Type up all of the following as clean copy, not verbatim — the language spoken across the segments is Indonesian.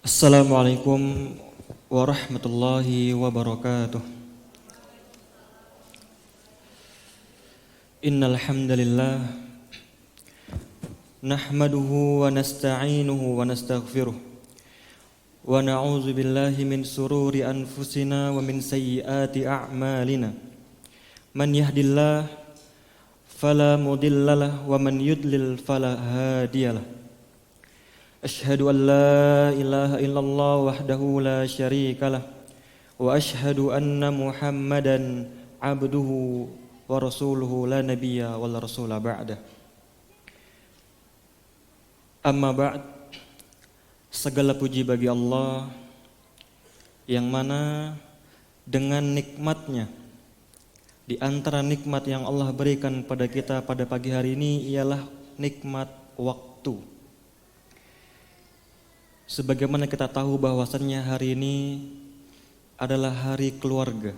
Assalamualaikum warahmatullahi wabarakatuh. Innal hamdalillah nahmaduhu wa nasta'inuhu wa nastaghfiruh wa na'udzu billahi min sururi anfusina wa min sayyiati a'malina. Man yahdihillahu fala mudhillalah wa man yudlil fala hadiyalah. Asyhadu an la ilaha illallah wahdahu la syarikalah wa asyhadu anna Muhammadan abduhu wa rasuluhu la nabiyya wal rasula ba'dah. Amma ba'd, segala puji bagi Allah yang mana dengan nikmatnya, di antara nikmat yang Allah berikan pada kita pada pagi hari ini ialah nikmat waktu. Sebagaimana kita tahu bahwasannya hari ini adalah hari keluarga,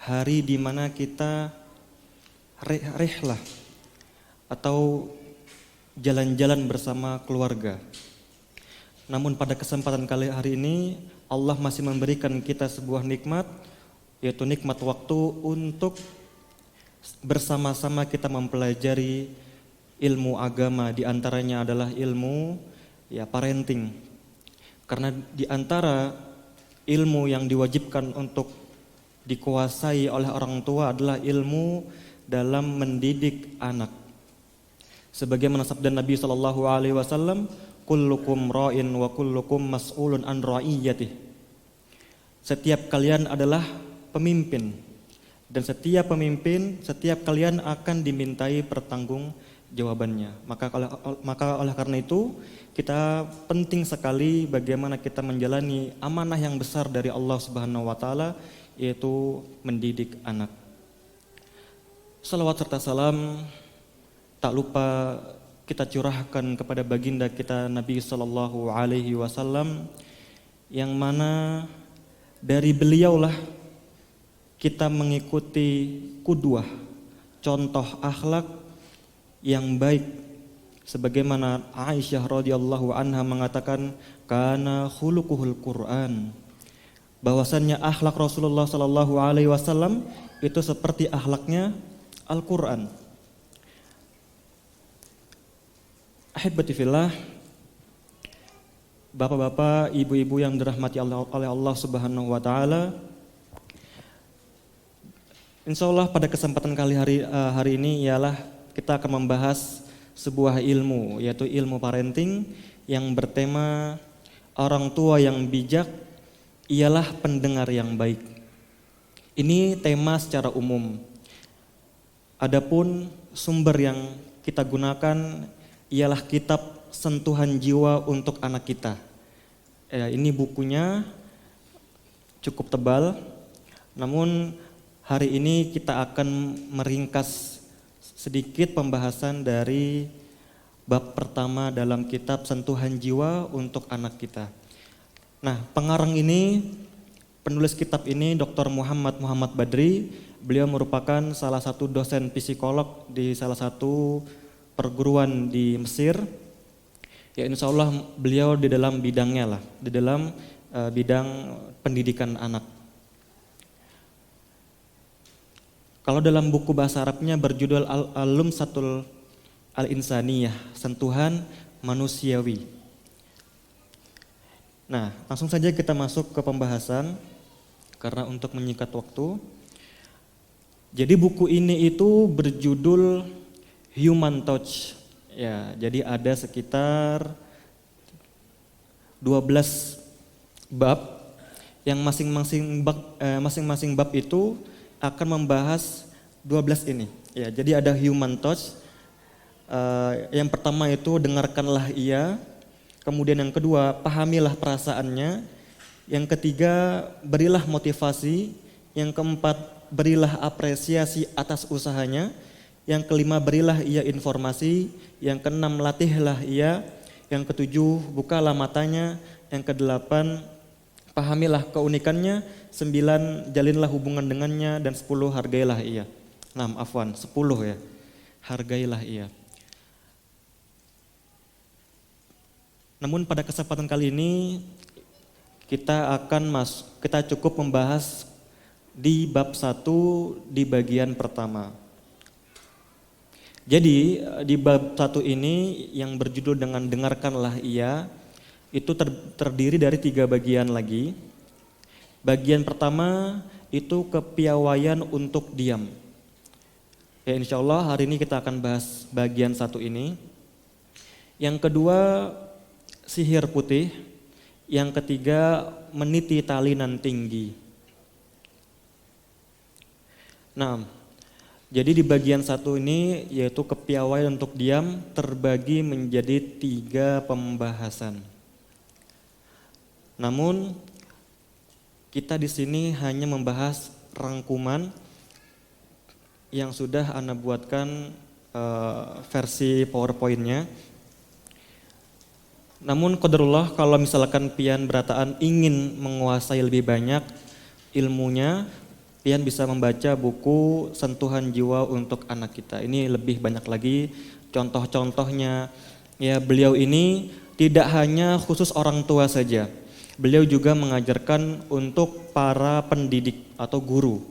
hari di mana kita rihlah atau jalan-jalan bersama keluarga. Namun pada kesempatan kali hari ini Allah masih memberikan kita sebuah nikmat, yaitu nikmat waktu untuk bersama-sama kita mempelajari ilmu agama. Di antaranya adalah ilmu parenting. Karena di antara ilmu yang diwajibkan untuk dikuasai oleh orang tua adalah ilmu dalam mendidik anak. Sebagaimana sabda Nabi SAW, kullukum ra'in wa kullukum mas'ulun an ra'iyyatih. Setiap kalian adalah pemimpin, dan setiap pemimpin, setiap kalian akan dimintai pertanggungjawabannya. Maka oleh karena itu kita penting sekali bagaimana kita menjalani amanah yang besar dari Allah Subhanahu wa taala, yaitu mendidik anak. Salawat serta salam tak lupa kita curahkan kepada baginda kita Nabi sallallahu alaihi wasallam, yang mana dari beliaulah kita mengikuti qudwah, contoh akhlak yang baik. Sebagaimana Aisyah radhiyallahu anha mengatakan, kana khuluquhul Quran, bahwasannya akhlak Rasulullah sallallahu alaihi wasallam itu seperti akhlaknya Al-Qur'an. Ahibati fillah, bapak-bapak, ibu-ibu yang dirahmati oleh Allah Subhanahu wa taala, insyaallah pada kesempatan hari ini ialah kita akan membahas sebuah ilmu, yaitu ilmu parenting yang bertema orang tua yang bijak ialah pendengar yang baik. Ini tema secara umum. Adapun sumber yang kita gunakan ialah kitab Sentuhan Jiwa untuk Anak Kita. Ini bukunya cukup tebal, namun hari ini kita akan meringkas sedikit pembahasan dari bab pertama dalam kitab Sentuhan Jiwa untuk Anak Kita. Nah, pengarang ini, penulis kitab ini Dr. Muhammad Badri. Beliau merupakan salah satu dosen psikolog di salah satu perguruan di Mesir. Ya, insya Allah beliau di dalam bidangnya lah, di dalam bidang pendidikan anak. Kalau dalam buku bahasa Arabnya berjudul Al-Lumsatul Al-Insaniyah, sentuhan manusiawi. Nah, langsung saja kita masuk ke pembahasan karena untuk menyingkat waktu. Jadi buku ini itu berjudul Human Touch. Ya, jadi ada sekitar 12 bab yang masing-masing bab itu akan membahas 12 ini. Ya, jadi ada human touch. Yang pertama itu dengarkanlah ia. Kemudian yang kedua, pahamilah perasaannya. Yang ketiga, berilah motivasi. Yang keempat, berilah apresiasi atas usahanya. Yang kelima, berilah ia informasi. Yang keenam, latihlah ia. Yang ketujuh, bukalah matanya. Yang kedelapan, pahamilah keunikannya. 9, jalinlah hubungan dengannya. Dan 10, hargailah ia. 10 ya. Hargailah ia. Namun pada kesempatan kali ini kita cukup membahas di bab 1 di bagian pertama. Jadi di bab 1 ini yang berjudul dengan dengarkanlah ia, itu terdiri dari 3 bagian lagi. Bagian pertama itu kepiawaian untuk diam. Ya, insya Allah hari ini kita akan bahas bagian 1 ini. Yang kedua sihir putih. Yang ketiga meniti tali nan tinggi. Nah, jadi di bagian 1 ini yaitu kepiawaian untuk diam terbagi menjadi 3 pembahasan. Namun kita di sini hanya membahas rangkuman yang sudah Ana buatkan versi PowerPoint-nya. Namun qadarullah kalau misalkan pian berataan ingin menguasai lebih banyak ilmunya, pian bisa membaca buku Sentuhan Jiwa untuk Anak Kita. Ini lebih banyak lagi contoh-contohnya. Ya, beliau ini tidak hanya khusus orang tua saja. Beliau juga mengajarkan untuk para pendidik atau guru.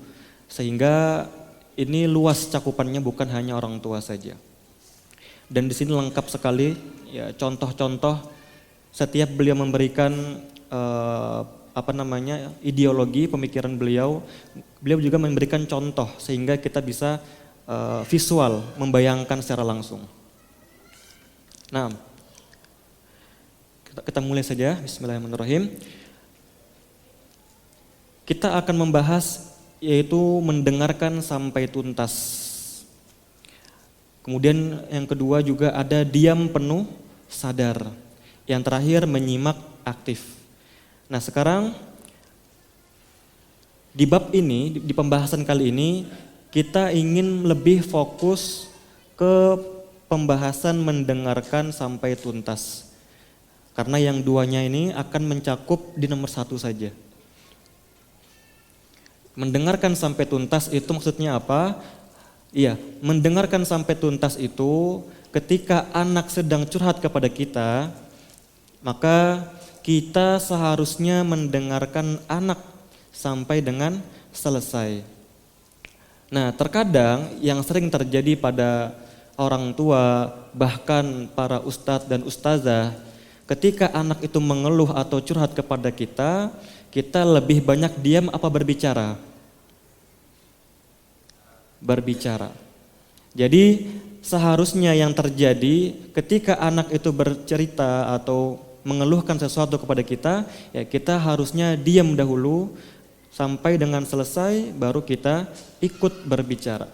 Sehingga ini luas cakupannya, bukan hanya orang tua saja. Dan di sini lengkap sekali ya contoh-contoh setiap beliau memberikan ideologi pemikiran beliau. Beliau juga memberikan contoh sehingga kita bisa visual membayangkan secara langsung. Nah, kita mulai saja. Bismillahirrahmanirrahim. Kita akan membahas yaitu mendengarkan sampai tuntas. Kemudian yang kedua juga ada diam penuh sadar. Yang terakhir menyimak aktif. Nah, sekarang di bab ini, di pembahasan kali ini kita ingin lebih fokus ke pembahasan mendengarkan sampai tuntas. Karena yang duanya ini akan mencakup di nomor 1 saja. Mendengarkan sampai tuntas itu maksudnya apa? Iya, mendengarkan sampai tuntas itu ketika anak sedang curhat kepada kita, maka kita seharusnya mendengarkan anak sampai dengan selesai. Nah, terkadang yang sering terjadi pada orang tua, bahkan para ustadz dan ustazah, ketika anak itu mengeluh atau curhat kepada kita, kita lebih banyak diam apa berbicara? Berbicara. Jadi seharusnya yang terjadi ketika anak itu bercerita atau mengeluhkan sesuatu kepada kita, ya kita harusnya diam dahulu sampai dengan selesai baru kita ikut berbicara.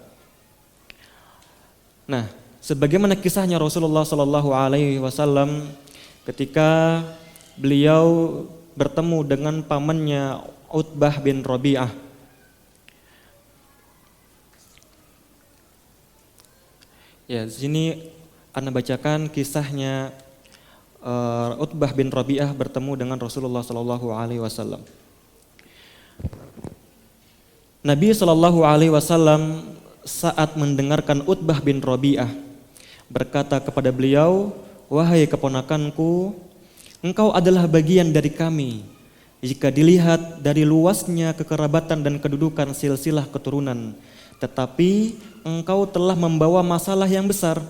Nah, sebagaimana kisahnya Rasulullah SAW ketika beliau bertemu dengan pamannya Utbah bin Rabi'ah. Ya, di sini Anda bacakan kisahnya Utbah bin Rabi'ah bertemu dengan Rasulullah SAW. Nabi SAW saat mendengarkan Utbah bin Rabi'ah berkata kepada beliau, "Wahai keponakanku, engkau adalah bagian dari kami. Jika dilihat dari luasnya kekerabatan dan kedudukan silsilah keturunan, tetapi engkau telah membawa masalah yang besar,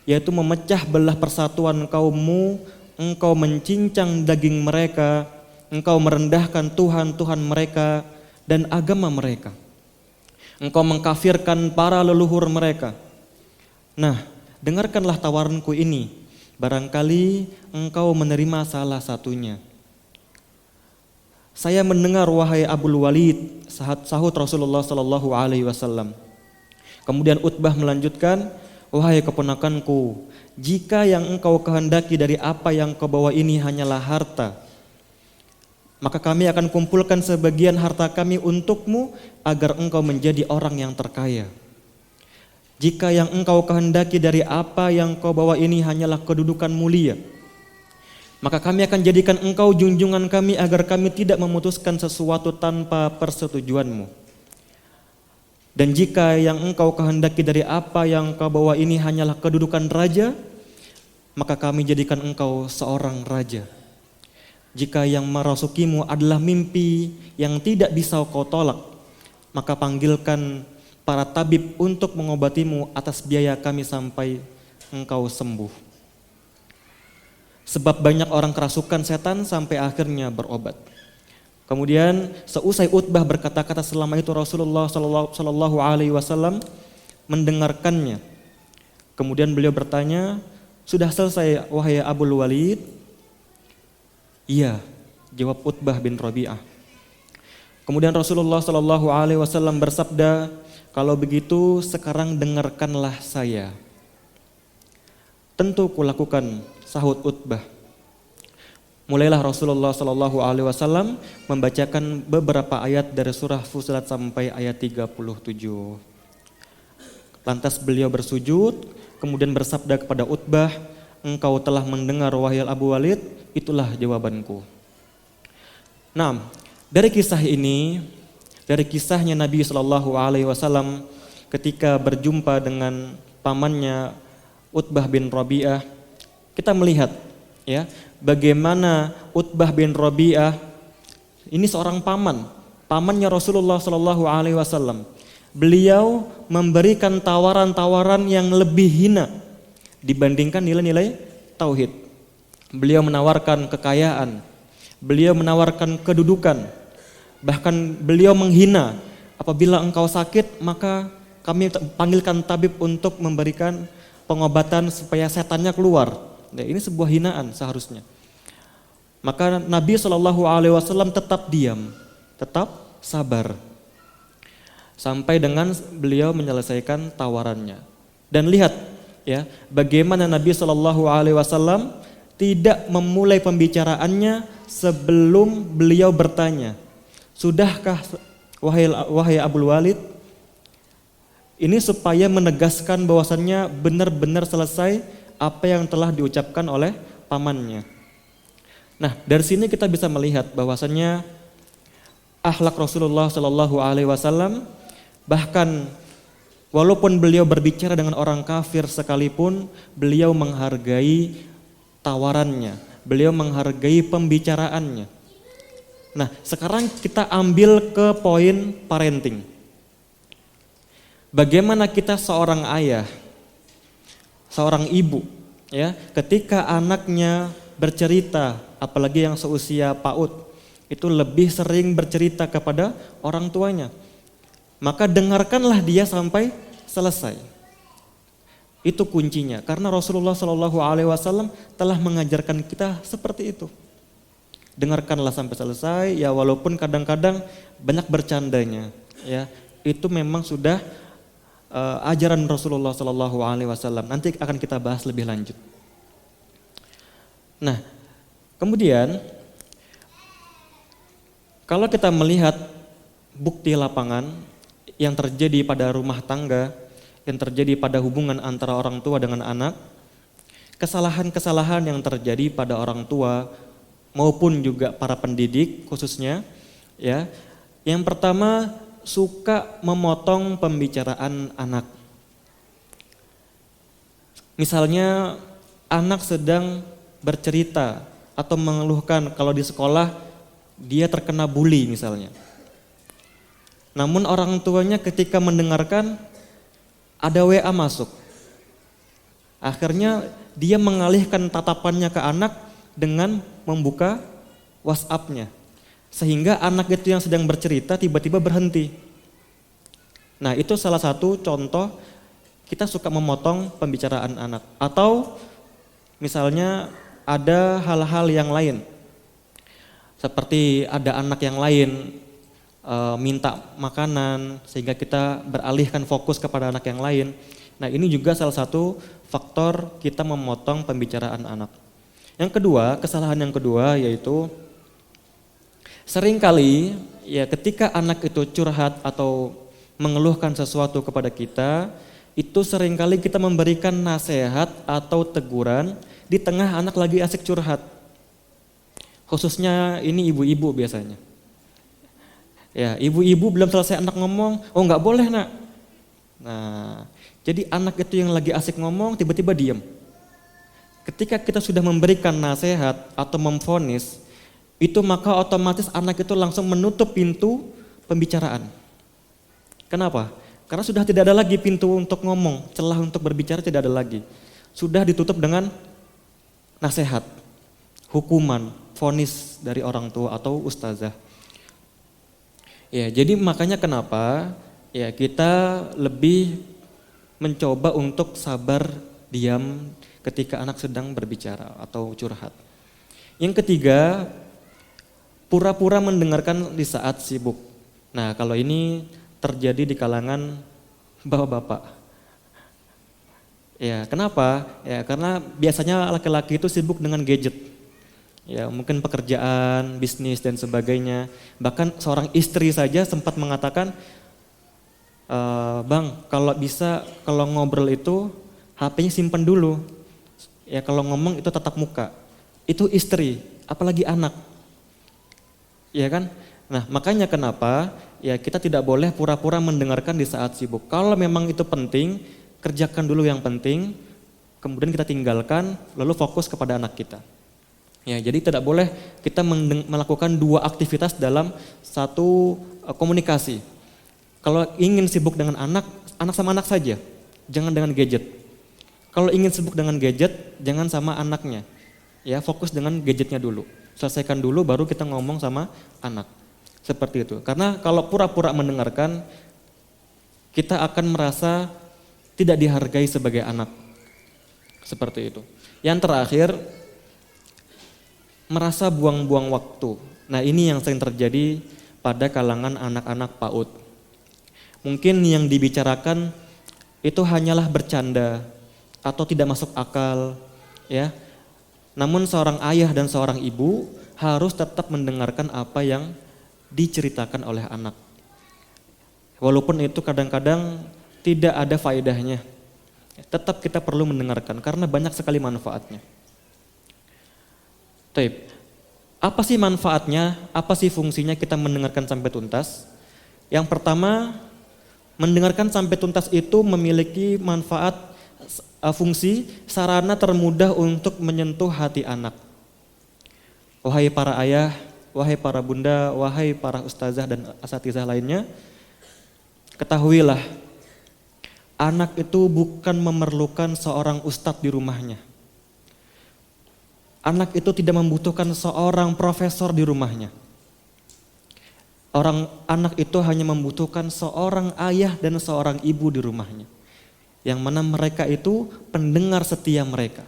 yaitu memecah belah persatuan kaummu. Engkau mencincang daging mereka, engkau merendahkan Tuhan-Tuhan mereka dan agama mereka. Engkau mengkafirkan para leluhur mereka. Nah, dengarkanlah tawaranku ini, barangkali engkau menerima salah satunya." "Saya mendengar wahai Abul Walid," sahut Rasulullah SAW. Kemudian Utbah melanjutkan, "Wahai keponakanku, jika yang engkau kehendaki dari apa yang kau bawa ini hanyalah harta, maka kami akan kumpulkan sebagian harta kami untukmu agar engkau menjadi orang yang terkaya. Jika yang engkau kehendaki dari apa yang kau bawa ini hanyalah kedudukan mulia, maka kami akan jadikan engkau junjungan kami agar kami tidak memutuskan sesuatu tanpa persetujuanmu. Dan jika yang engkau kehendaki dari apa yang kau bawa ini hanyalah kedudukan raja, maka kami jadikan engkau seorang raja. Jika yang merasukimu adalah mimpi yang tidak bisa kau tolak, maka panggilkan para tabib untuk mengobatimu atas biaya kami sampai engkau sembuh. Sebab banyak orang kerasukan setan sampai akhirnya berobat. Kemudian seusai Utbah berkata-kata selama itu Rasulullah Shallallahu Alaihi Wasallam mendengarkannya. Kemudian beliau bertanya, sudah selesai wahai Abul Walid? Iya, jawab Utbah bin Rabi'ah. Kemudian Rasulullah Shallallahu Alaihi Wasallam bersabda, kalau begitu sekarang dengarkanlah saya. Tentu kulakukan, sahut Utbah. Mulailah Rasulullah Shallallahu Alaihi Wasallam membacakan beberapa ayat dari surah Fussilat sampai ayat 37. Lantas beliau bersujud, kemudian bersabda kepada Utbah, engkau telah mendengar wahai Abu Walid, itulah jawabanku. Nah, dari kisah ini, dari kisahnya Nabi Shallallahu Alaihi Wasallam ketika berjumpa dengan pamannya Utbah bin Rabi'ah, kita melihat ya bagaimana Utbah bin Rabi'ah ini seorang pamannya Rasulullah Shallallahu Alaihi Wasallam. Beliau memberikan tawaran-tawaran yang lebih hina dibandingkan nilai-nilai tauhid. Beliau menawarkan kekayaan, beliau menawarkan kedudukan, bahkan beliau menghina, apabila engkau sakit maka kami panggilkan tabib untuk memberikan pengobatan supaya setannya keluar. Nah, ini sebuah hinaan seharusnya. Maka Nabi Shallallahu Alaihi Wasallam tetap diam, tetap sabar, sampai dengan beliau menyelesaikan tawarannya. Dan lihat ya, bagaimana Nabi Shallallahu Alaihi Wasallam tidak memulai pembicaraannya sebelum beliau bertanya, sudahkah wahai Abul Walid? Ini supaya menegaskan bahwasannya benar-benar selesai apa yang telah diucapkan oleh pamannya. Nah, dari sini kita bisa melihat bahwasannya akhlak Rasulullah Shallallahu Alaihi Wasallam, bahkan walaupun beliau berbicara dengan orang kafir sekalipun, beliau menghargai tawarannya, beliau menghargai pembicaraannya. Nah, sekarang kita ambil ke poin parenting. Bagaimana kita seorang ayah, seorang ibu, ya, ketika anaknya bercerita, apalagi yang seusia PAUD, itu lebih sering bercerita kepada orang tuanya. Maka dengarkanlah dia sampai selesai. Itu kuncinya, karena Rasulullah Shallallahu Alaihi Wasallam telah mengajarkan kita seperti itu. Dengarkanlah sampai selesai, ya walaupun kadang-kadang banyak bercandanya, ya itu memang sudah ajaran Rasulullah Shallallahu Alaihi Wasallam. Nanti akan kita bahas lebih lanjut. Nah, kemudian kalau kita melihat bukti lapangan yang terjadi pada rumah tangga, yang terjadi pada hubungan antara orang tua dengan anak, kesalahan-kesalahan yang terjadi pada orang tua maupun juga para pendidik khususnya, ya. Yang pertama, suka memotong pembicaraan anak. Misalnya anak sedang bercerita atau mengeluhkan kalau di sekolah dia terkena bully misalnya. Namun orang tuanya ketika mendengarkan ada WA masuk. Akhirnya dia mengalihkan tatapannya ke anak dengan membuka WhatsApp-nya. Sehingga anak itu yang sedang bercerita tiba-tiba berhenti. Nah, itu salah satu contoh kita suka memotong pembicaraan anak. Atau misalnya ada hal-hal yang lain. Seperti ada anak yang lain minta makanan sehingga kita beralihkan fokus kepada anak yang lain. Nah, ini juga salah satu faktor kita memotong pembicaraan anak. Yang kedua, kesalahan yang kedua yaitu seringkali ya ketika anak itu curhat atau mengeluhkan sesuatu kepada kita, itu seringkali kita memberikan nasihat atau teguran di tengah anak lagi asik curhat. Khususnya ini ibu-ibu biasanya. Ya, ibu-ibu belum selesai anak ngomong, oh nggak boleh nak. Nah, jadi anak itu yang lagi asik ngomong tiba-tiba diem. ketika kita sudah memberikan nasihat atau memvonis, itu maka otomatis anak itu langsung menutup pintu pembicaraan. Kenapa? Karena sudah tidak ada lagi pintu untuk ngomong, celah untuk berbicara tidak ada lagi. Sudah ditutup dengan nasihat, hukuman, vonis dari orang tua atau ustazah. Ya, jadi makanya kenapa ya kita lebih mencoba untuk sabar, diam ketika anak sedang berbicara atau curhat. Yang ketiga, pura-pura mendengarkan di saat sibuk. Nah, kalau ini terjadi di kalangan bapak-bapak. Ya, kenapa? Ya, karena biasanya laki-laki itu sibuk dengan gadget. Ya, mungkin pekerjaan, bisnis dan sebagainya. Bahkan seorang istri saja sempat mengatakan, "Bang, kalau bisa kalau ngobrol itu HP-nya simpan dulu. Ya, kalau ngomong itu tatap muka." Itu istri, apalagi anak. Ya kan? Nah, makanya kenapa ya kita tidak boleh pura-pura mendengarkan di saat sibuk. Kalau memang itu penting, kerjakan dulu yang penting, kemudian kita tinggalkan, lalu fokus kepada anak kita. Ya, jadi tidak boleh kita melakukan dua aktivitas dalam satu komunikasi. Kalau ingin sibuk dengan anak, anak sama anak saja, jangan dengan gadget. Kalau ingin sibuk dengan gadget, jangan sama anaknya. Ya, fokus dengan gadgetnya dulu. Selesaikan dulu baru kita ngomong sama anak. Seperti itu. Karena kalau pura-pura mendengarkan, kita akan merasa tidak dihargai sebagai anak. Seperti itu. Yang terakhir, merasa buang-buang waktu. Nah, ini yang sering terjadi pada kalangan anak-anak PAUD. Mungkin yang dibicarakan itu hanyalah bercanda atau tidak masuk akal, ya. Namun seorang ayah dan seorang ibu harus tetap mendengarkan apa yang diceritakan oleh anak. Walaupun itu kadang-kadang tidak ada faedahnya, tetap kita perlu mendengarkan karena banyak sekali manfaatnya. Taib. Apa sih manfaatnya? Apa sih fungsinya kita mendengarkan sampai tuntas? Yang pertama, mendengarkan sampai tuntas itu memiliki manfaat fungsi sarana termudah untuk menyentuh hati anak. Wahai para ayah, wahai para bunda, wahai para ustazah dan asatizah lainnya, ketahuilah, anak itu bukan memerlukan seorang ustadz di rumahnya. Anak itu tidak membutuhkan seorang profesor di rumahnya. Anak itu hanya membutuhkan seorang ayah dan seorang ibu di rumahnya. Yang mana mereka itu pendengar setia mereka.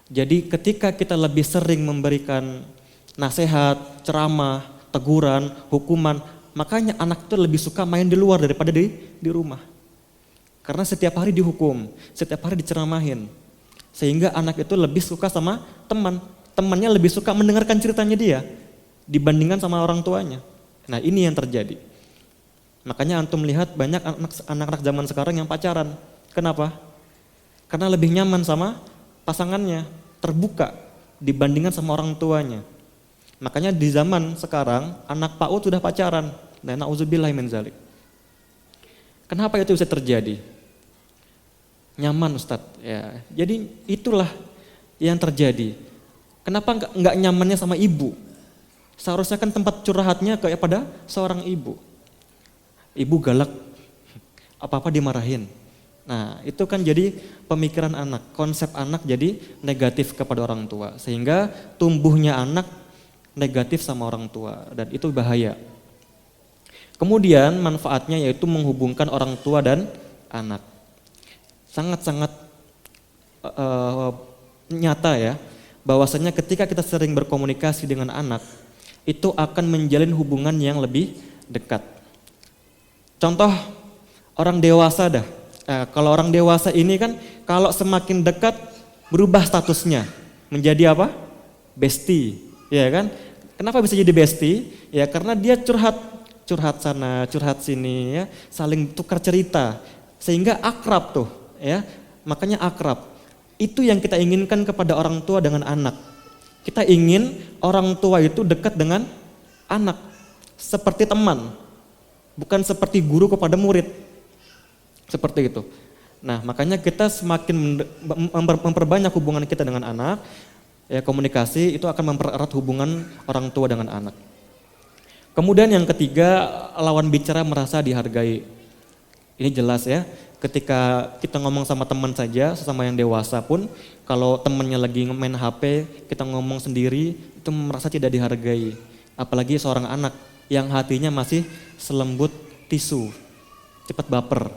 Jadi ketika kita lebih sering memberikan nasihat, ceramah, teguran, hukuman, makanya anak itu lebih suka main di luar daripada di rumah. Karena setiap hari dihukum, setiap hari diceramahin. Sehingga anak itu lebih suka sama temannya lebih suka mendengarkan ceritanya dia dibandingkan sama orang tuanya. Nah, ini yang terjadi. Makanya antum lihat banyak anak-anak zaman sekarang yang pacaran. Kenapa? Karena lebih nyaman sama pasangannya, terbuka dibandingkan sama orang tuanya. Makanya di zaman sekarang anak PAUD sudah pacaran. Nah, na'udzubillahi min dzalik. Kenapa itu bisa terjadi? Nyaman Ustadz, ya. Jadi itulah yang terjadi. Kenapa nggak nyamannya sama ibu? Seharusnya kan tempat curhatnya kayak pada seorang ibu. Ibu galak, apa-apa dimarahin. Nah, itu kan jadi pemikiran anak, konsep anak jadi negatif kepada orang tua. Sehingga tumbuhnya anak negatif sama orang tua dan itu bahaya. Kemudian manfaatnya yaitu menghubungkan orang tua dan anak. Sangat-sangat nyata ya, bahwasanya ketika kita sering berkomunikasi dengan anak, itu akan menjalin hubungan yang lebih dekat. Contoh orang dewasa dah, kalau orang dewasa ini kan kalau semakin dekat berubah statusnya menjadi apa? Bestie, ya kan? Kenapa bisa jadi bestie? Ya karena dia curhat sana, curhat sini ya, saling tukar cerita sehingga akrab tuh. Ya, makanya akrab. Itu yang kita inginkan kepada orang tua dengan anak. Kita ingin orang tua itu dekat dengan anak, seperti teman, bukan seperti guru kepada murid. Seperti itu. Nah, makanya kita semakin memperbanyak hubungan kita dengan anak, ya komunikasi itu akan mempererat hubungan orang tua dengan anak. Kemudian yang ketiga, lawan bicara merasa dihargai. Ini jelas ya, ketika kita ngomong sama teman saja, sesama yang dewasa pun, kalau temannya lagi main HP, kita ngomong sendiri, itu merasa tidak dihargai. Apalagi seorang anak yang hatinya masih selembut tisu, cepat baper.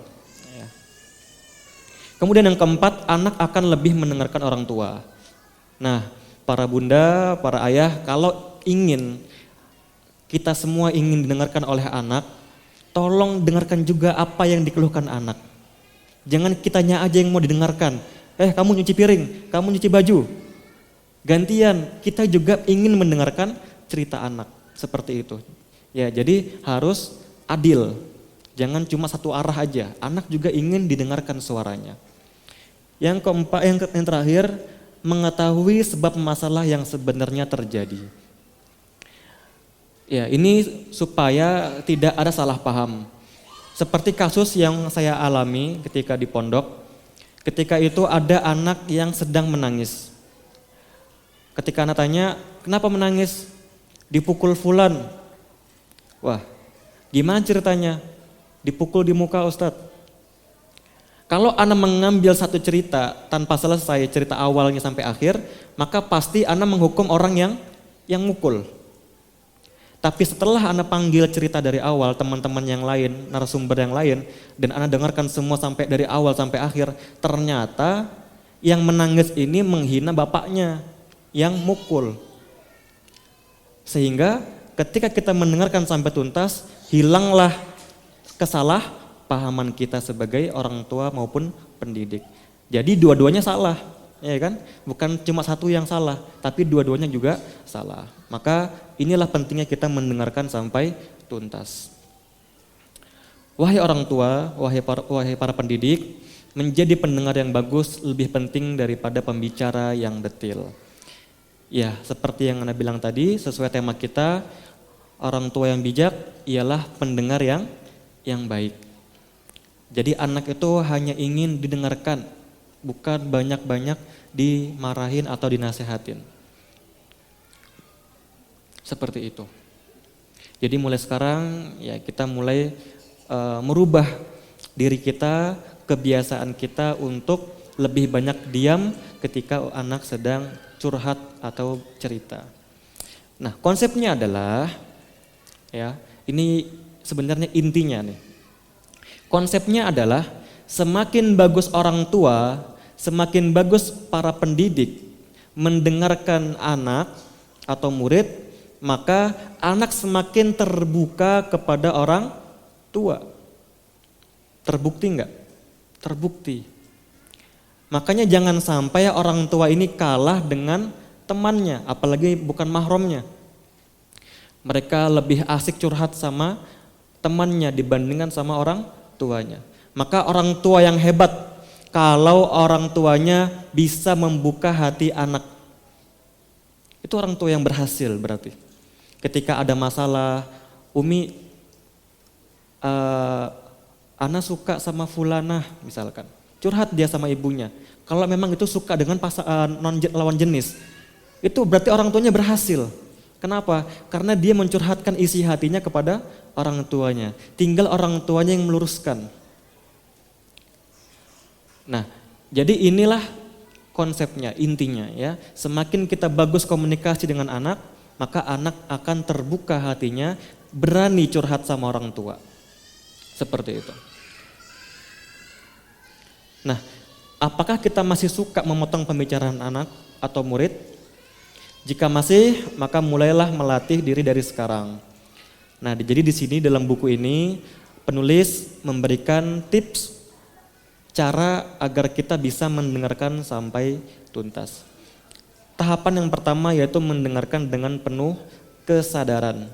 Ya. Kemudian yang keempat, anak akan lebih mendengarkan orang tua. Nah, para bunda, para ayah, kalau kita semua ingin didengarkan oleh anak, tolong dengarkan juga apa yang dikeluhkan anak. Jangan kitanya aja yang mau didengarkan. Kamu nyuci piring, kamu nyuci baju. Gantian, kita juga ingin mendengarkan cerita anak, seperti itu. Ya, jadi harus adil. Jangan cuma satu arah aja. Anak juga ingin didengarkan suaranya. Yang keempat, yang terakhir, mengetahui sebab masalah yang sebenarnya terjadi. Ya, ini supaya tidak ada salah paham. Seperti kasus yang saya alami ketika di pondok, ketika itu ada anak yang sedang menangis. Ketika anak tanya, kenapa menangis? Dipukul fulan. Wah, gimana ceritanya? Dipukul di muka Ustadz. Kalau anak mengambil satu cerita tanpa selesai cerita awalnya sampai akhir, maka pasti anak menghukum orang yang mukul. Tapi setelah Anda panggil cerita dari awal, teman-teman yang lain, narasumber yang lain, dan Anda dengarkan semua sampai dari awal sampai akhir, ternyata yang menangis ini menghina bapaknya yang mukul. Sehingga ketika kita mendengarkan sampai tuntas, hilanglah kesalahpahaman kita sebagai orang tua maupun pendidik. Jadi dua-duanya salah. Ya kan? Bukan cuma satu yang salah, tapi dua-duanya juga salah. Maka inilah pentingnya kita mendengarkan sampai tuntas. Wahai orang tua, wahai para pendidik, menjadi pendengar yang bagus lebih penting daripada pembicara yang detil. Ya, seperti yang Anda bilang tadi, sesuai tema kita, orang tua yang bijak ialah pendengar yang baik. Jadi anak itu hanya ingin didengarkan, bukan banyak-banyak dimarahin atau dinasehatin. Seperti itu. Jadi mulai sekarang ya kita mulai merubah diri kita, kebiasaan kita untuk lebih banyak diam ketika anak sedang curhat atau cerita. Nah, konsepnya adalah ya, ini sebenarnya intinya nih. Konsepnya adalah semakin bagus orang tua, semakin bagus para pendidik mendengarkan anak atau murid, maka anak semakin terbuka kepada orang tua. Terbukti enggak? Terbukti. Makanya jangan sampai orang tua ini kalah dengan temannya, apalagi bukan mahramnya. Mereka lebih asik curhat sama temannya dibandingkan sama orang tuanya. Maka orang tua yang hebat kalau orang tuanya bisa membuka hati anak. Itu orang tua yang berhasil berarti. Ketika ada masalah, Umi, Ana suka sama fulanah misalkan. Curhat dia sama ibunya. Kalau memang itu suka dengan lawan jenis, itu berarti orang tuanya berhasil. Kenapa? Karena dia mencurhatkan isi hatinya kepada orang tuanya. Tinggal orang tuanya yang meluruskan. Nah, jadi inilah konsepnya, intinya ya. Semakin kita bagus komunikasi dengan anak, maka anak akan terbuka hatinya, berani curhat sama orang tua. Seperti itu. Nah, apakah kita masih suka memotong pembicaraan anak atau murid? Jika masih, maka mulailah melatih diri dari sekarang. Nah, jadi di sini dalam buku ini penulis memberikan tips cara agar kita bisa mendengarkan sampai tuntas. Tahapan yang pertama yaitu mendengarkan dengan penuh kesadaran.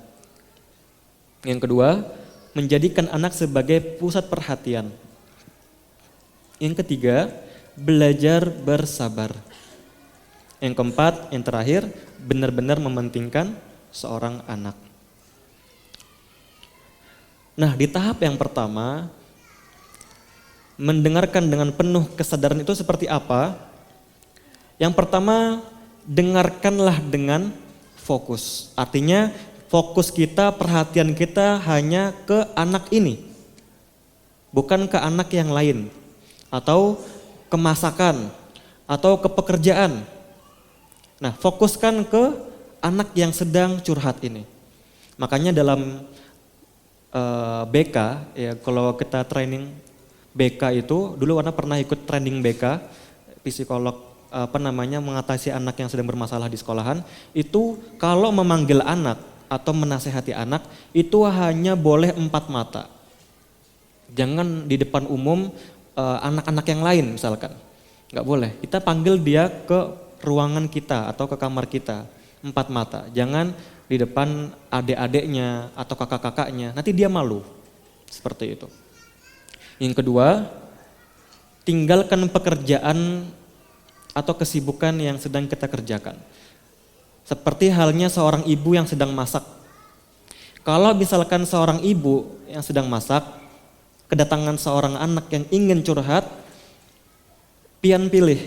Yang kedua, menjadikan anak sebagai pusat perhatian. Yang ketiga, belajar bersabar. Yang keempat, yang terakhir, benar-benar mementingkan seorang anak. Nah, di tahap yang pertama, Mendengarkan dengan penuh kesadaran itu seperti apa? Yang pertama, dengarkanlah dengan fokus. Artinya fokus kita, perhatian kita hanya ke anak ini, bukan ke anak yang lain, atau ke masakan, atau ke pekerjaan. Nah, fokuskan ke anak yang sedang curhat ini. Makanya dalam BK, ya kalau kita training BK itu, dulu Wana pernah ikut training BK, psikolog mengatasi anak yang sedang bermasalah di sekolahan, itu kalau memanggil anak atau menasehati anak, itu hanya boleh 4 mata. Jangan di depan umum anak-anak yang lain misalkan, nggak boleh. Kita panggil dia ke ruangan kita atau ke kamar kita, 4 mata. Jangan di depan adik-adiknya atau kakak-kakaknya, nanti dia malu. Seperti itu. Yang kedua, tinggalkan pekerjaan atau kesibukan yang sedang kita kerjakan. Seperti halnya seorang ibu yang sedang masak. Kalau misalkan seorang ibu yang sedang masak, kedatangan seorang anak yang ingin curhat, pian pilih.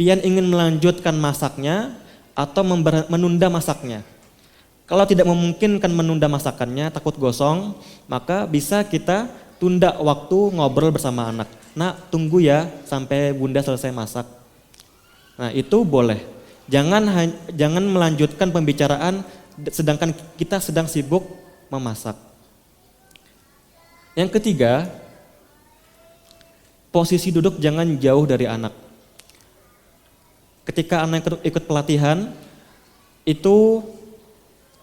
Pian ingin melanjutkan masaknya atau menunda masaknya. Kalau tidak memungkinkan menunda masakannya, takut gosong, maka bisa kita tunda waktu ngobrol bersama anak. Nak, tunggu ya sampai bunda selesai masak. Nah, itu boleh. Jangan melanjutkan pembicaraan sedangkan kita sedang sibuk memasak. Yang ketiga, posisi duduk jangan jauh dari anak. Ketika anak ikut pelatihan, itu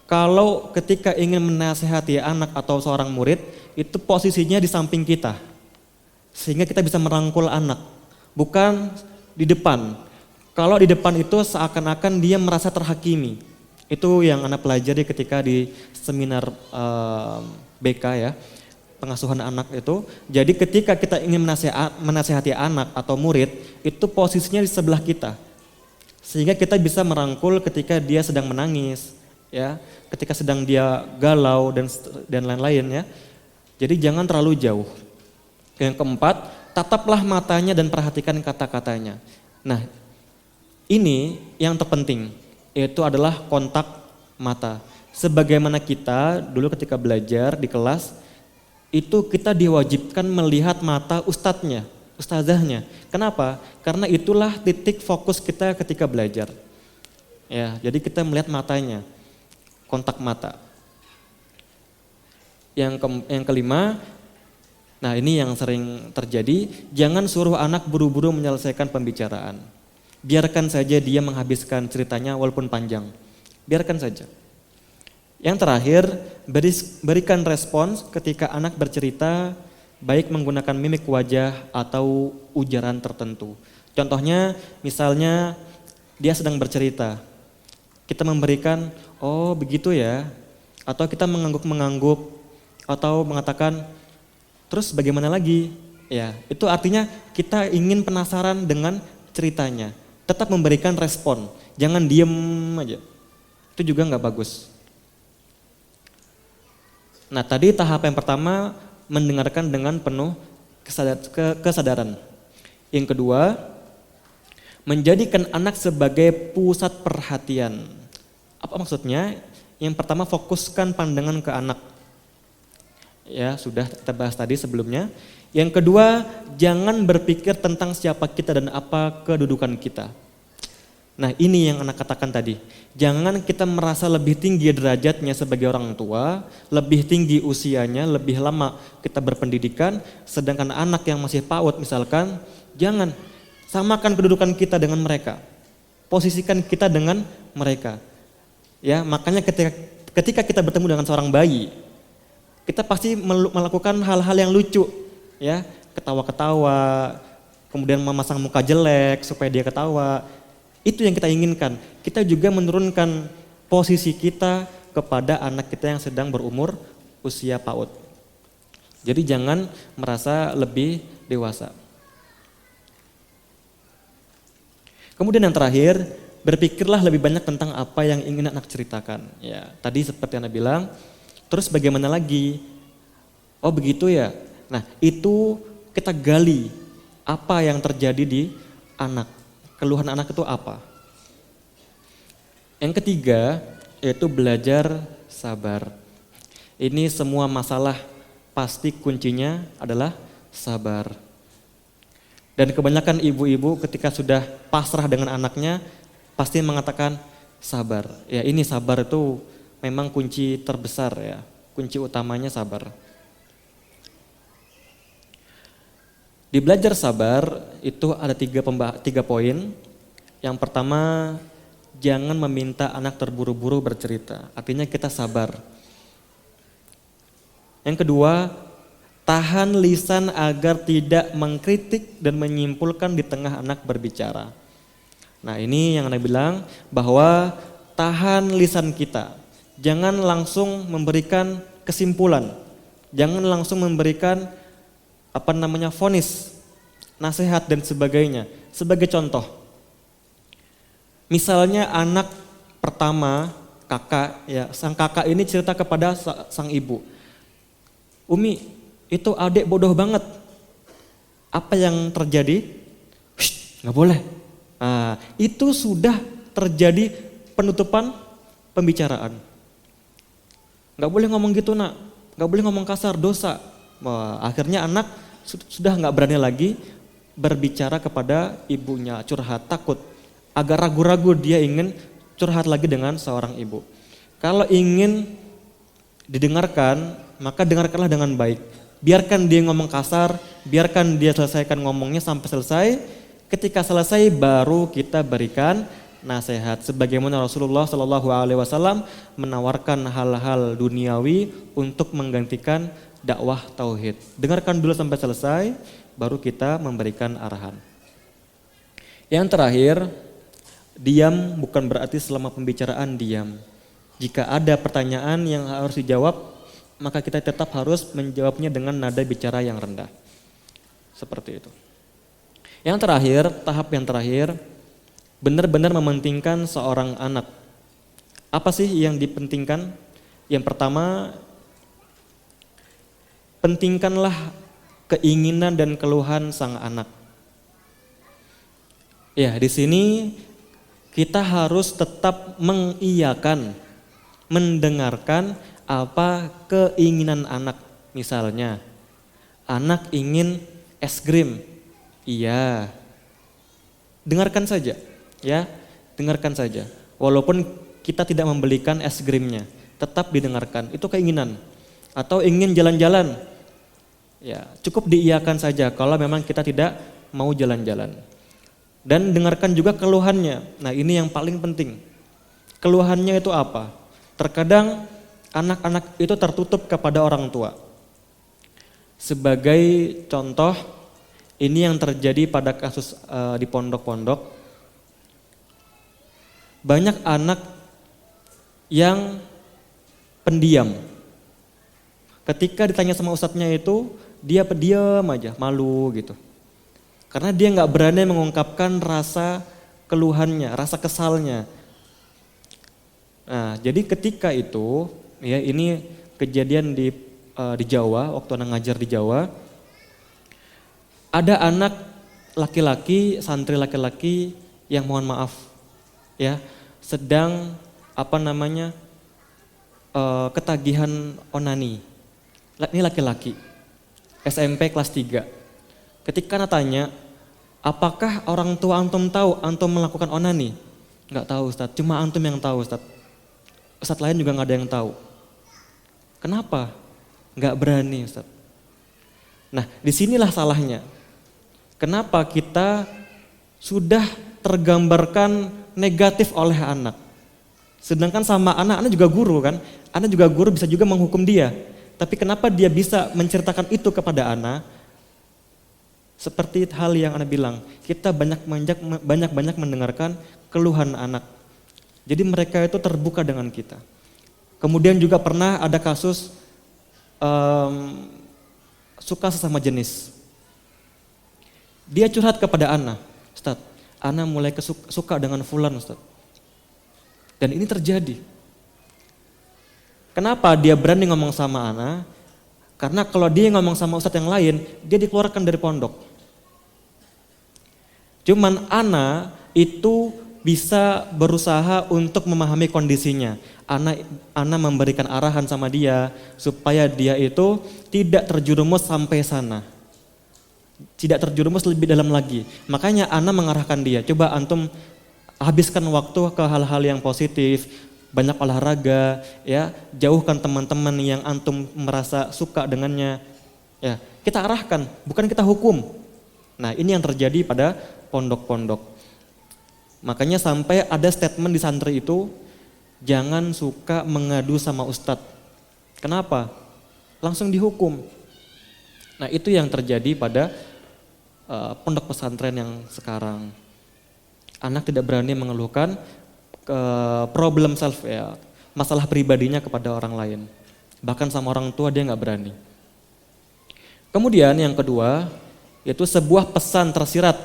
kalau ketika ingin menasehati anak atau seorang murid, itu posisinya di samping kita. Sehingga kita bisa merangkul anak, bukan di depan. Kalau di depan itu seakan-akan dia merasa terhakimi. Itu yang anak pelajari ketika di seminar BK ya, pengasuhan anak itu. Jadi ketika kita ingin menasehati anak atau murid, itu posisinya di sebelah kita. Sehingga kita bisa merangkul ketika dia sedang menangis, ya, ketika sedang dia galau dan lain-lain ya. Jadi jangan terlalu jauh. Yang keempat, tataplah matanya dan perhatikan kata-katanya. Nah, ini yang terpenting, yaitu adalah kontak mata. Sebagaimana kita dulu ketika belajar di kelas, itu kita diwajibkan melihat mata ustadznya, ustazahnya. Kenapa? Karena itulah titik fokus kita ketika belajar. Ya, jadi kita melihat matanya, kontak mata. Yang kelima, nah ini yang sering terjadi, jangan suruh anak buru-buru menyelesaikan pembicaraan. Biarkan saja dia menghabiskan ceritanya walaupun panjang. Biarkan saja. Yang terakhir, berikan respons ketika anak bercerita, baik menggunakan mimik wajah atau ujaran tertentu. Contohnya, misalnya dia sedang bercerita, kita memberikan, oh begitu ya, atau kita mengangguk-mengangguk, atau mengatakan, terus bagaimana lagi? Ya, itu artinya kita ingin penasaran dengan ceritanya. Tetap memberikan respon, jangan diem aja. Itu juga nggak bagus. Nah, tadi tahap yang pertama mendengarkan dengan penuh kesadaran. Yang kedua, menjadikan anak sebagai pusat perhatian. Apa maksudnya? Yang pertama, fokuskan pandangan ke anak. Ya, sudah kita bahas tadi sebelumnya. Yang kedua, jangan berpikir tentang siapa kita dan apa kedudukan kita. Nah, ini yang anak katakan tadi. Jangan kita merasa lebih tinggi derajatnya sebagai orang tua, lebih tinggi usianya, lebih lama kita berpendidikan, sedangkan anak yang masih PAUD misalkan, jangan samakan kedudukan kita dengan mereka. Posisikan kita dengan mereka. Ya, makanya ketika kita bertemu dengan seorang bayi, kita pasti melakukan hal-hal yang lucu, ya, ketawa-ketawa, kemudian memasang muka jelek supaya dia ketawa. Itu yang kita inginkan. Kita juga menurunkan posisi kita kepada anak kita yang sedang berumur usia PAUD. Jadi jangan merasa lebih dewasa. Kemudian yang terakhir, berpikirlah lebih banyak tentang apa yang ingin anak ceritakan. Ya, tadi seperti Anda bilang, terus bagaimana lagi? Oh begitu ya. Nah, itu kita gali apa yang terjadi di anak. Keluhan anak itu apa? Yang ketiga yaitu belajar sabar. Ini semua masalah pasti kuncinya adalah sabar. Dan kebanyakan ibu-ibu ketika sudah pasrah dengan anaknya pasti mengatakan sabar. Ya, ini sabar itu memang kunci terbesar ya. Kunci utamanya sabar. Di belajar sabar itu ada tiga poin. Yang pertama, jangan meminta anak terburu-buru bercerita. Artinya kita sabar. Yang kedua, tahan lisan agar tidak mengkritik dan menyimpulkan di tengah anak berbicara. Nah, ini yang Anda bilang bahwa tahan lisan kita. Jangan langsung memberikan kesimpulan. Jangan langsung memberikan vonis, nasihat dan sebagainya. Sebagai contoh, misalnya anak pertama, kakak, ya, sang kakak ini cerita kepada sang ibu, Umi, itu adik bodoh banget. Apa yang terjadi? Nggak boleh. Nah, itu sudah terjadi penutupan pembicaraan. Nggak boleh ngomong gitu nak, nggak boleh ngomong kasar, dosa. Wah, akhirnya anak sudah nggak berani lagi berbicara kepada ibunya, curhat, takut. Agak ragu-ragu dia ingin curhat lagi dengan seorang ibu. Kalau ingin didengarkan, maka dengarkanlah dengan baik. Biarkan dia ngomong kasar, biarkan dia selesaikan ngomongnya sampai selesai. Ketika selesai baru kita berikan nasihat. Sebagaimana Rasulullah SAW menawarkan hal-hal duniawi untuk menggantikan dakwah tauhid. Dengarkan dulu sampai selesai, baru kita memberikan arahan. Yang terakhir, diam bukan berarti selama pembicaraan diam. Jika ada pertanyaan yang harus dijawab, maka kita tetap harus menjawabnya dengan nada bicara yang rendah. Seperti itu. Yang terakhir, tahap yang terakhir, benar-benar mementingkan seorang anak. Apa sih yang dipentingkan? Yang pertama, pentingkanlah keinginan dan keluhan sang anak. Ya, di sini kita harus tetap mengiyakan, mendengarkan apa keinginan anak. Misalnya, anak ingin es krim. Iya. Dengarkan saja, ya. Dengarkan saja. Walaupun kita tidak membelikan es krimnya, tetap didengarkan. Itu keinginan. Atau ingin jalan-jalan. Ya, cukup diiyakan saja kalau memang kita tidak mau jalan-jalan. Dan dengarkan juga keluhannya. Nah, ini yang paling penting. Keluhannya itu apa? Terkadang anak-anak itu tertutup kepada orang tua. Sebagai contoh, ini yang terjadi pada kasus di pondok-pondok. Banyak anak yang pendiam. Ketika ditanya sama ustadznya itu, dia pendiam aja, malu gitu. Karena dia nggak berani mengungkapkan rasa keluhannya, rasa kesalnya. Nah, jadi ketika itu, ya ini kejadian di Jawa, waktu anak ngajar di Jawa, ada anak laki-laki, santri laki-laki yang mohon maaf, ya sedang ketagihan onani. Ini laki-laki, SMP kelas 3. Ketika tanya, apakah orang tua antum tahu antum melakukan onani? Enggak tahu Ustadz, cuma antum yang tahu Ustadz. Ustadz lain juga enggak ada yang tahu. Kenapa? Enggak berani Ustadz. Nah, disinilah salahnya. Kenapa kita sudah tergambarkan negatif oleh anak. Sedangkan sama anak juga guru kan. Anak juga guru bisa juga menghukum dia. Tapi kenapa dia bisa menceritakan itu kepada anak? Seperti hal yang anak bilang, kita banyak mendengarkan keluhan anak. Jadi mereka itu terbuka dengan kita. Kemudian juga pernah ada kasus suka sesama jenis. Dia curhat kepada Ana, Ustadz, Ana mulai suka dengan fulan Ustadz. Dan ini terjadi. Kenapa dia berani ngomong sama Ana? Karena kalau dia ngomong sama ustadz yang lain, dia dikeluarkan dari pondok. Cuman ana itu bisa berusaha untuk memahami kondisinya. Ana memberikan arahan sama dia supaya dia itu tidak terjerumus sampai sana. Tidak terjerumus lebih dalam lagi. Makanya ana mengarahkan dia, coba antum habiskan waktu ke hal-hal yang positif, banyak olahraga, ya, jauhkan teman-teman yang antum merasa suka dengannya. Ya, kita arahkan, bukan kita hukum. Nah, ini yang terjadi pada pondok-pondok. Makanya sampai ada statement di santri itu, jangan suka mengadu sama ustadz. Kenapa? Langsung dihukum. Nah, itu yang terjadi pada pondok pesantren yang sekarang. Anak tidak berani mengeluhkan problem self, ya, masalah pribadinya kepada orang lain. Bahkan sama orang tua dia nggak berani. Kemudian yang kedua, yaitu sebuah pesan tersirat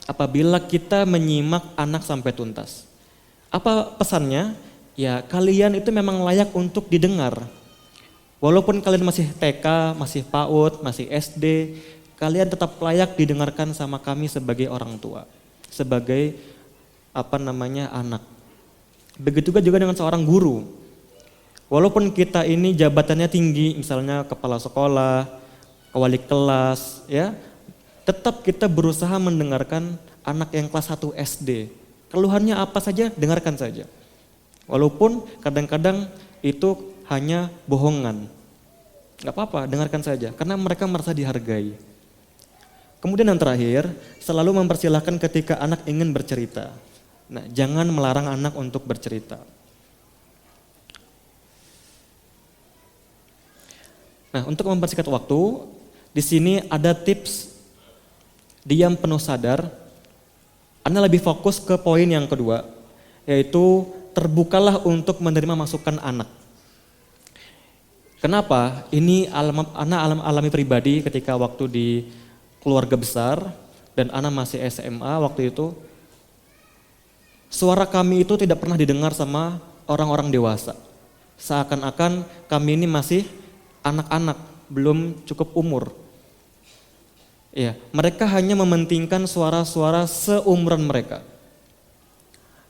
apabila kita menyimak anak sampai tuntas. Apa pesannya? Ya, kalian itu memang layak untuk didengar. Walaupun kalian masih TK, masih PAUD, masih SD, kalian tetap layak didengarkan sama kami sebagai orang tua, sebagai anak. Begitu juga dengan seorang guru. Walaupun kita ini jabatannya tinggi, misalnya kepala sekolah, wali kelas, ya, tetap kita berusaha mendengarkan anak yang kelas 1 SD. Keluhannya apa saja, dengarkan saja. Walaupun kadang-kadang itu hanya bohongan. Gak apa-apa, dengarkan saja, karena mereka merasa dihargai. Kemudian yang terakhir, selalu mempersilahkan ketika anak ingin bercerita. Nah, jangan melarang anak untuk bercerita. Nah, untuk mempersingkat waktu, di sini ada tips diam penuh sadar. Anda lebih fokus ke poin yang kedua, yaitu terbukalah untuk menerima masukan anak. Kenapa? Ini alami pribadi ketika waktu di keluarga besar dan anak masih SMA waktu itu. Suara kami itu tidak pernah didengar sama orang-orang dewasa. Seakan-akan kami ini masih anak-anak, belum cukup umur. Ya, mereka hanya mementingkan suara-suara seumuran mereka.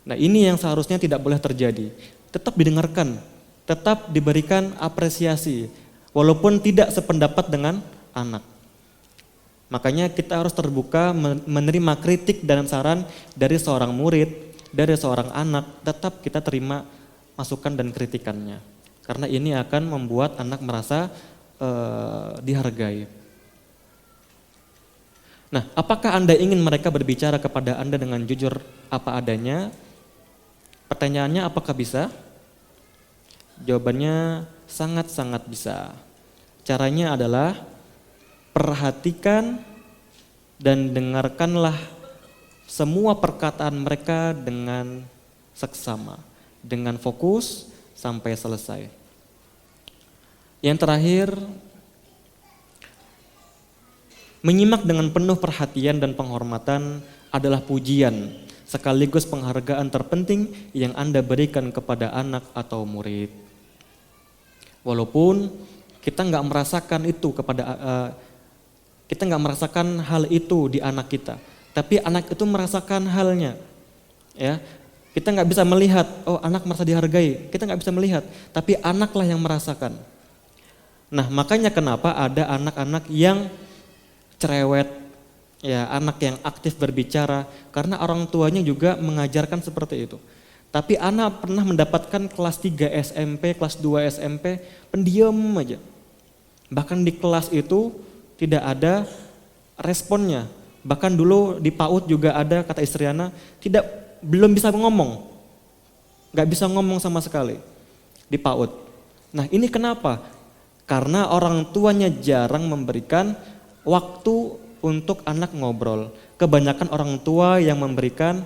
Nah, ini yang seharusnya tidak boleh terjadi. Tetap didengarkan, tetap diberikan apresiasi, walaupun tidak sependapat dengan anak. Makanya kita harus terbuka menerima kritik dan saran dari seorang murid, dari seorang anak, tetap kita terima masukan dan kritikannya. Karena ini akan membuat anak merasa dihargai. Nah, apakah Anda ingin mereka berbicara kepada Anda dengan jujur apa adanya? Pertanyaannya, apakah bisa? Jawabannya sangat-sangat bisa. Caranya adalah perhatikan dan dengarkanlah semua perkataan mereka dengan seksama, dengan fokus sampai selesai. Yang terakhir, menyimak dengan penuh perhatian dan penghormatan adalah pujian sekaligus penghargaan terpenting yang Anda berikan kepada anak atau murid. Walaupun kita nggak merasakan itu kita nggak merasakan hal itu di anak kita. Tapi anak itu merasakan halnya, ya. Kita nggak bisa melihat, oh anak merasa dihargai, kita nggak bisa melihat, tapi anaklah yang merasakan. Nah, makanya kenapa ada anak-anak yang cerewet, ya, anak yang aktif berbicara, karena orang tuanya juga mengajarkan seperti itu. Tapi anak pernah mendapatkan kelas 3 SMP, kelas 2 SMP, pendiam aja. Bahkan di kelas itu tidak ada responnya. Bahkan dulu di PAUD juga ada, kata istri Ana, belum bisa ngomong. Gak bisa ngomong sama sekali di PAUD. Nah, ini kenapa? Karena orang tuanya jarang memberikan waktu untuk anak ngobrol. Kebanyakan orang tua yang memberikan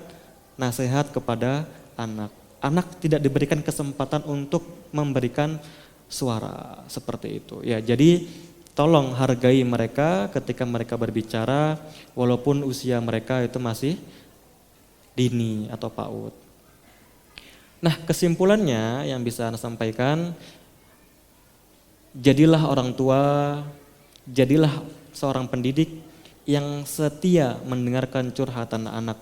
nasihat kepada anak. Anak tidak diberikan kesempatan untuk memberikan suara seperti itu. Ya, jadi tolong hargai mereka ketika mereka berbicara, walaupun usia mereka itu masih dini atau PAUD. Nah, kesimpulannya yang bisa Anda sampaikan, jadilah orang tua, jadilah seorang pendidik yang setia mendengarkan curhatan anak.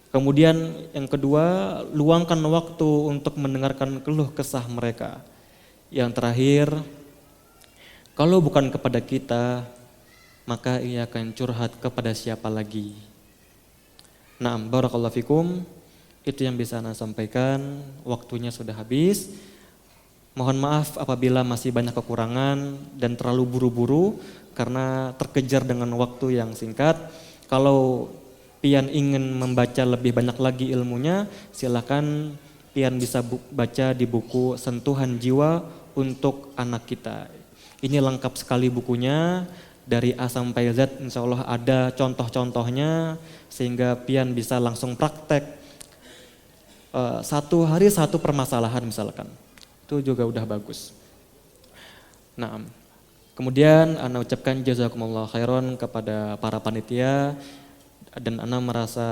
Kemudian yang kedua, luangkan waktu untuk mendengarkan keluh kesah mereka. Yang terakhir, kalau bukan kepada kita, maka ia akan curhat kepada siapa lagi. Naam, barakallahu fikum. Itu yang bisa Ana sampaikan. Waktunya sudah habis. Mohon maaf apabila masih banyak kekurangan dan terlalu buru-buru karena terkejar dengan waktu yang singkat. Kalau Pian ingin membaca lebih banyak lagi ilmunya, silakan Pian bisa baca di buku Sentuhan Jiwa untuk Anak Kita. Ini lengkap sekali bukunya, dari A sampai Z insya Allah ada contoh-contohnya, sehingga Pian bisa langsung praktek. Satu hari satu permasalahan misalkan, itu juga udah bagus. Nah, kemudian Ana ucapkan jazakumullah khairan kepada para panitia, dan Ana merasa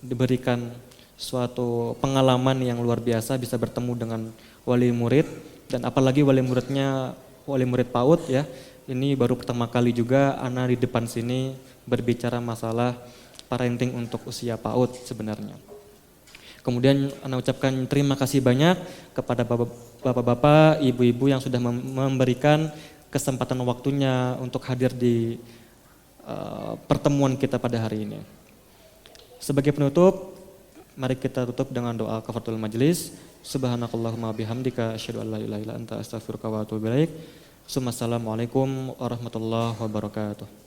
diberikan suatu pengalaman yang luar biasa bisa bertemu dengan wali murid, dan apalagi wali muridnya wali murid PAUD ya. Ini baru pertama kali juga Ana di depan sini berbicara masalah parenting untuk usia PAUD sebenarnya. Kemudian Ana ucapkan terima kasih banyak kepada bapak-bapak, ibu-ibu yang sudah memberikan kesempatan waktunya untuk hadir di pertemuan kita pada hari ini. Sebagai penutup, mari kita tutup dengan doa kafaratul majlis. Subhanakallahumma bihamdika asyhadu an la ilaha illa anta astaghfiruka wa atubu ilaik. Assalamualaikum warahmatullahi wabarakatuh.